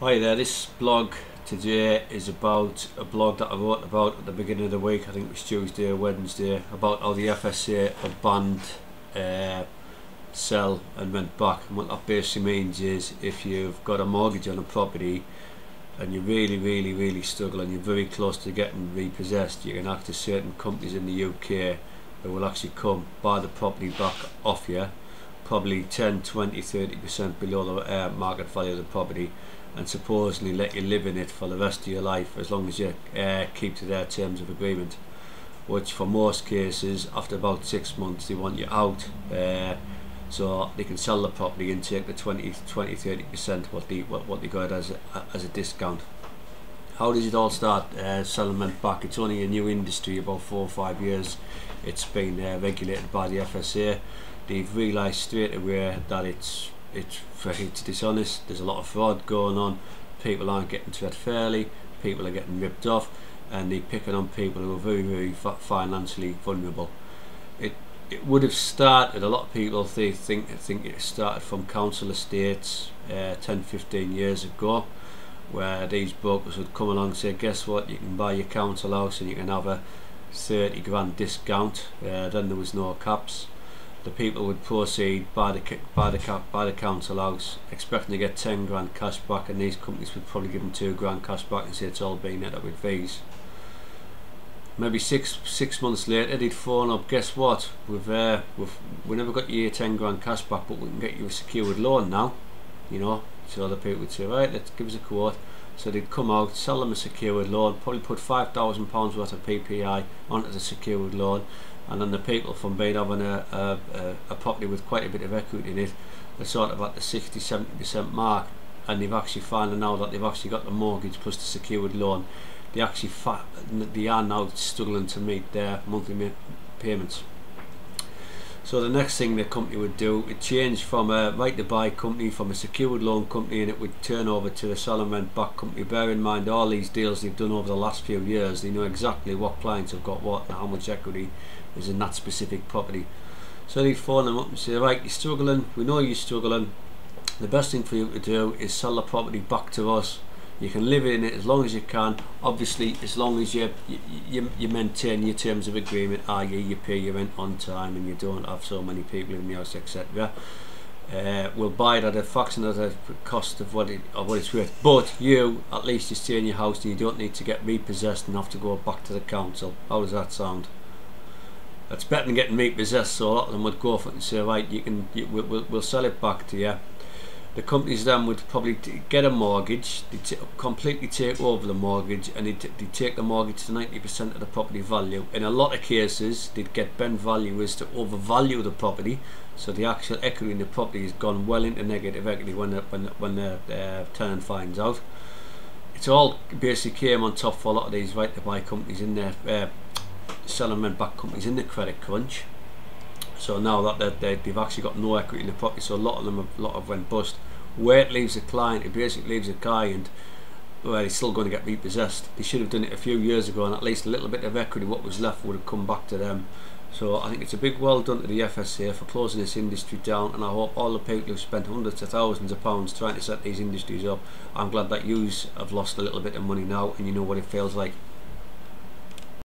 Hi there, this blog today is about a blog that I wrote about at the beginning of the week. I think it was Tuesday or Wednesday, about how the FSA have banned sell and rent back. And what that basically means is if you've got a mortgage on a property and you're really struggling, you're very close to getting repossessed, you can act to certain companies in the UK who will actually come buy the property back off you, probably 10, 20, 30% below the market value of the property, and supposedly let you live in it for the rest of your life as long as you keep to their terms of agreement, which for most cases after about 6 months they want you out, so they can sell the property and take the 20-30% what they got as a discount. How does it all start? Settlement back. It's only a new industry, about 4 or 5 years it's been regulated by the FSA. They've realised straight away that it's dishonest. There's a lot of fraud going on. People aren't getting treated fairly. People are getting ripped off, and they're picking on people who are very financially vulnerable. It would have started. A lot of people think it started from council estates 10-15 years ago, where these brokers would come along and say, guess what, you can buy your council house and you can have a 30 grand discount. Then there was no caps. The people would proceed buy the council house, expecting to get 10 grand cash back, and these companies would probably give them 2 grand cash back and say it's all been net up with fees. Maybe six months later they'd phone up, guess what, we never got you 10 grand cash back, but we can get you a secured loan now, you know. So the people would say, right, let's give us a quote. So they'd come out, sell them a secured loan, probably put £5,000 worth of PPI onto the secured loan, and then the people from being having a property with quite a bit of equity in it, they're sort of at the 60-70% mark, and they've actually found now that they've actually got the mortgage plus the secured loan, they are now struggling to meet their monthly payments. So the next thing the company would do, it changed from a right to buy company, from a secured loan company, and it would turn over to a sell and rent back company. Bear in mind, all these deals they've done over the last few years, they know exactly what clients have got what and how much equity is in that specific property. So they phone them up and say, right, you're struggling, we know you're struggling, the best thing for you to do is sell the property back to us. You can live in it as long as you can, obviously as long as you maintain your terms of agreement, i.e. you pay your rent on time and you don't have so many people in the house, etc. We'll buy it at a fraction of the cost of what it's worth, but you at least you stay in your house and you don't need to get repossessed and have to go back to the council. How does that sound? That's better than getting repossessed. So a lot of them would go for it and say, right, we'll sell it back to you. The companies then would probably get a mortgage, they'd completely take over the mortgage, and they'd take the mortgage to 90% of the property value. In a lot of cases they'd get bent valuers to overvalue the property, so the actual equity in the property has gone well into negative equity when the tenant finds out. It's all basically came on top for a lot of these right to buy companies in their sell and rent back companies in the credit crunch. So now that they've actually got no equity in the property, so a lot of went bust. Where it leaves a client, it basically leaves a client where he's still going to get repossessed. They should have done it a few years ago, and at least a little bit of equity, what was left, would have come back to them. So I think it's a big well done to the FSA for closing this industry down, and I hope all the people who've spent hundreds of thousands of pounds trying to set these industries up, I'm glad that you have lost a little bit of money now and you know what it feels like.